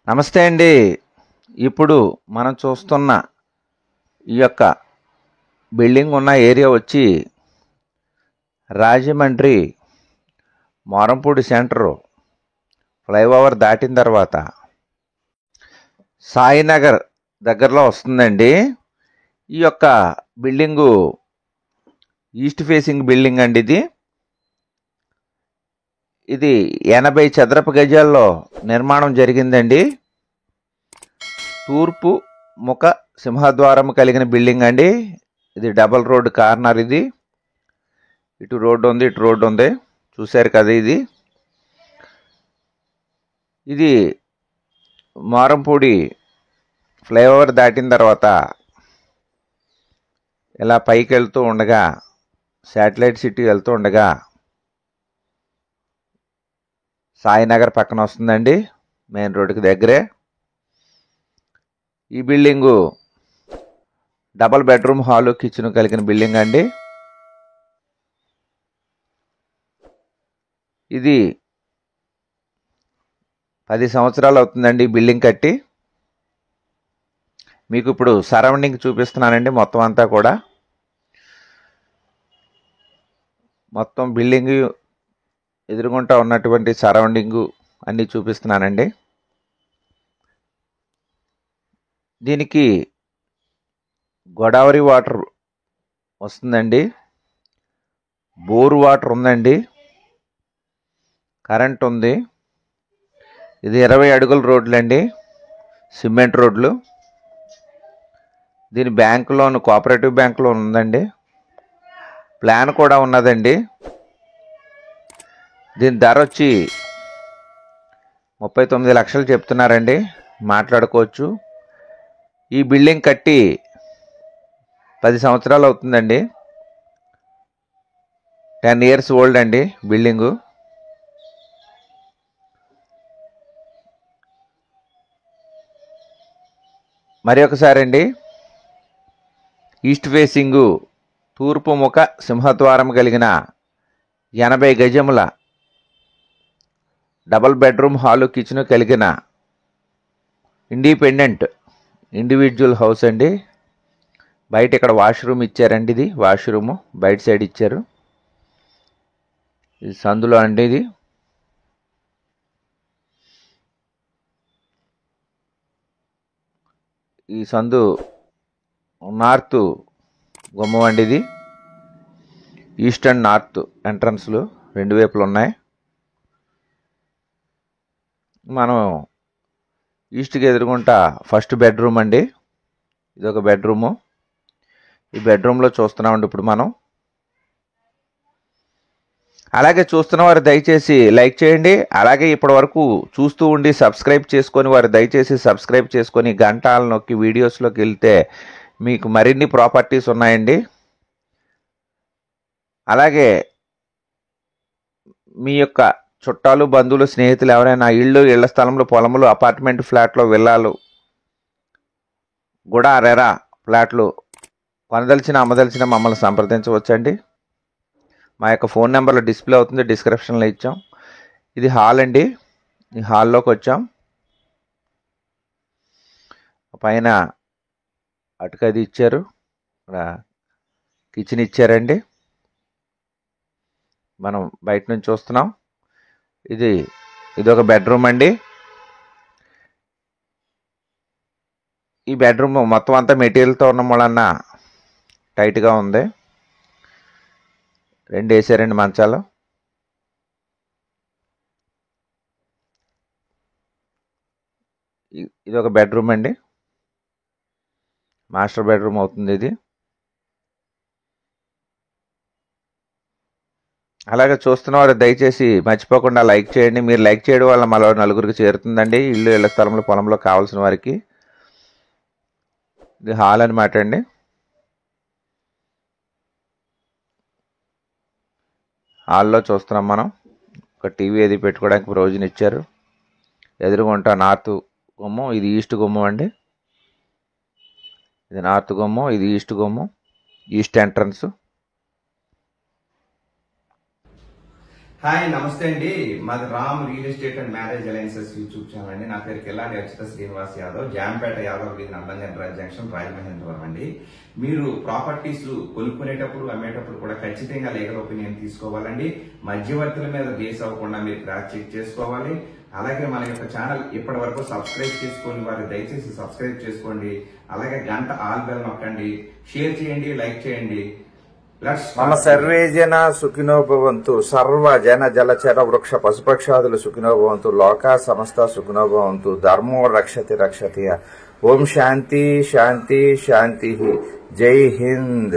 నమస్తే అండి. ఇప్పుడు మనం చూస్తున్న ఈ యొక్క బిల్డింగ్ ఉన్న ఏరియా వచ్చి రాజమండ్రి మోరంపూడి సెంటరు ఫ్లైఓవర్ దాటిన తర్వాత సాయినగర్ దగ్గరలో వస్తుందండి. ఈ యొక్క బిల్డింగు ఈస్ట్ ఫేసింగ్ బిల్డింగ్ అండి. ఇది 80 చదరపు గజాల్లో నిర్మాణం జరిగిందండి. తూర్పు ముఖ సింహద్వారం కలిగిన బిల్డింగ్ అండి. ఇది డబల్ రోడ్ కార్నర్. ఇటు రోడ్డు ఉంది, ఇటు రోడ్డు ఉంది, చూశారు కదా. ఇది మోరంపూడి ఫ్లైఓవర్ దాటిన తర్వాత ఇలా పైకి వెళ్తూ ఉండగా శాటిలైట్ సిటీ వెళ్తూ ఉండగా సాయినగర్ పక్కన వస్తుందండి, మెయిన్ రోడ్డుకి దగ్గరే. ఈ building double bedroom hall kitchen కలిగిన బిల్డింగ్ అండి. ఇది 10 సంవత్సరాలు అవుతుందండి ఈ బిల్డింగ్ కట్టి. మీకు ఇప్పుడు సరౌండింగ్ చూపిస్తున్నానండి. మొత్తం అంతా కూడా మొత్తం బిల్డింగ్ ఎదురుగుంటా ఉన్నటువంటి సరౌండింగు అన్నీ చూపిస్తున్నానండి. దీనికి గోదావరి వాటర్ వస్తుందండి, బోరు వాటర్ ఉందండి, కరెంట్ ఉంది. ఇది 20 అడుగుల రోడ్లు అండి, సిమెంట్ రోడ్లు. దీని bank loan cooperative bank loan ఉందండి, ప్లాన్ కూడా ఉన్నదండి. దీని ధర వచ్చి 39 లక్షలు చెప్తున్నారండి, మాట్లాడుకోవచ్చు. ఈ బిల్డింగ్ కట్టి 10 సంవత్సరాలు అవుతుందండి, 10 ఇయర్స్ ఓల్డ్ అండి బిల్డింగు. మరి ఒకసారి అండి, ఈస్ట్ ఫేసింగు తూర్పు ముఖ సింహద్వారం కలిగిన 80 గజముల డబల్ బెడ్రూమ్ హాలు కిచెన్ కలిగిన ఇండివిజువల్ హౌస్ అండి. బయట ఇక్కడ వాష్రూమ్ ఇచ్చారండి. ఇది వాష్రూము బయట సైడ్ ఇచ్చారు. ఇది సందులో అండి. ఈ సందు నార్త్ గుమ్మం అండి. ఇది ఈస్ట్ అండ్ నార్త్ ఎంట్రన్స్లు రెండు వైపులు ఉన్నాయి. మనం ఈస్ట్కి ఎదురుగుంటా ఫస్ట్ బెడ్రూమ్ అండి. ఇదొక బెడ్రూము. ఈ బెడ్రూమ్లో చూస్తున్నామండి ఇప్పుడు మనం. అలాగే చూస్తున్న వారు దయచేసి లైక్ చేయండి. అలాగే ఇప్పటి వరకు చూస్తూ ఉండి సబ్స్క్రైబ్ చేసుకొని వారు దయచేసి సబ్స్క్రైబ్ చేసుకొని గంటలు నొక్కి వీడియోస్లోకి వెళ్తే మీకు మరిన్ని ప్రాపర్టీస్ ఉన్నాయండి. అలాగే మీ యొక్క చుట్టాలు, బంధువులు, స్నేహితులు ఎవరైనా ఇళ్ల స్థలంలో, పొలములు, అపార్ట్మెంట్ ఫ్లాట్లు, విల్లాలు, కూడా రెరా ఫ్లాట్లు కొనదలిచిన, అమ్మదలిచిన మమ్మల్ని సంప్రదించవచ్చండి. మా యొక్క ఫోన్ నెంబర్లో డిస్ప్లే అవుతుంది, డిస్క్రిప్షన్లో ఇచ్చాం. ఇది హాల్ అండి. ఈ హాల్లోకి వచ్చాం. పైన అటుకది ఇచ్చారు, ఇక్కడ కిచెన్ ఇచ్చారండి. మనం బయట నుంచి చూస్తున్నాం. ఇదొక బెడ్రూమ్ అండి. ఈ బెడ్రూమ్ మొత్తం అంతా మెటీరియల్తో ఉన్న వలన టైట్గా ఉంది. 2 వేసారండి మంచాలు. ఇదొక బెడ్రూమ్ అండి, మాస్టర్ బెడ్రూమ్ అవుతుంది ఇది. అలాగే చూస్తున్నవారు దయచేసి మర్చిపోకుండా లైక్ చేయండి. మీరు లైక్ చేయడం వల్ల మరో నలుగురికి చేరుతుందండి, ఇళ్ల స్థలంలో, పొలంలో కావాల్సిన వారికి. ఇది హాల్ అనమాట అండి. హాల్లో చూస్తున్నాం మనం. ఒక టీవీ అది పెట్టుకోవడానికి ప్రొవిజన్ ఇచ్చారు. ఎదురుగుంటా నార్త్ గుమ్మం, ఇది ఈస్ట్ గుమ్మం అండి. ఇది నార్త్ గుమ్మం, ఇది ఈస్ట్ గుమ్మం, ఈస్ట్ ఎంట్రన్స్. హాయ్ నమస్తే అండి. మాది Ram real estate and marriage alliances YouTube channel అండి. నా పేరు కిల్లాడి అర్చిత శ్రీనివాస్ యాదవ్, జాంపేట యాదవ్ వీధి నందంగన్ జంక్షన్, రాజమహేంద్రవరం అండి. మీరు ప్రాపర్టీస్ కొనుక్కునేటప్పుడు అమ్మేటప్పుడు కూడా ఖచ్చితంగా లీగల్ ఒపీనియన్ తీసుకోవాలండి. మధ్యవర్తుల మీద బేస్ అవ్వకుండా మీరు క్రాస్ చెక్ చేసుకోవాలి. అలాగే మన యొక్క ఛానల్ ఇప్పటి వరకు సబ్స్క్రైబ్ చేసుకోండి వారు దయచేసి సబ్స్క్రైబ్ చేసుకోండి. అలాగే గంట ఆల్ బెల్ నొక్కండి, షేర్ చేయండి, లైక్ చేయండి. మమ సర్వే జన సుఖినో భవంతు, సర్వ జన జలచర వృక్ష పశుపక్షాదులు సుఖినో భవంతు, లోకా సమస్త సుఖినో భవంతు, ధర్మో రక్షతి రక్షతి. ఓం శాంతి శాంతి శాంతి. జై హింద్.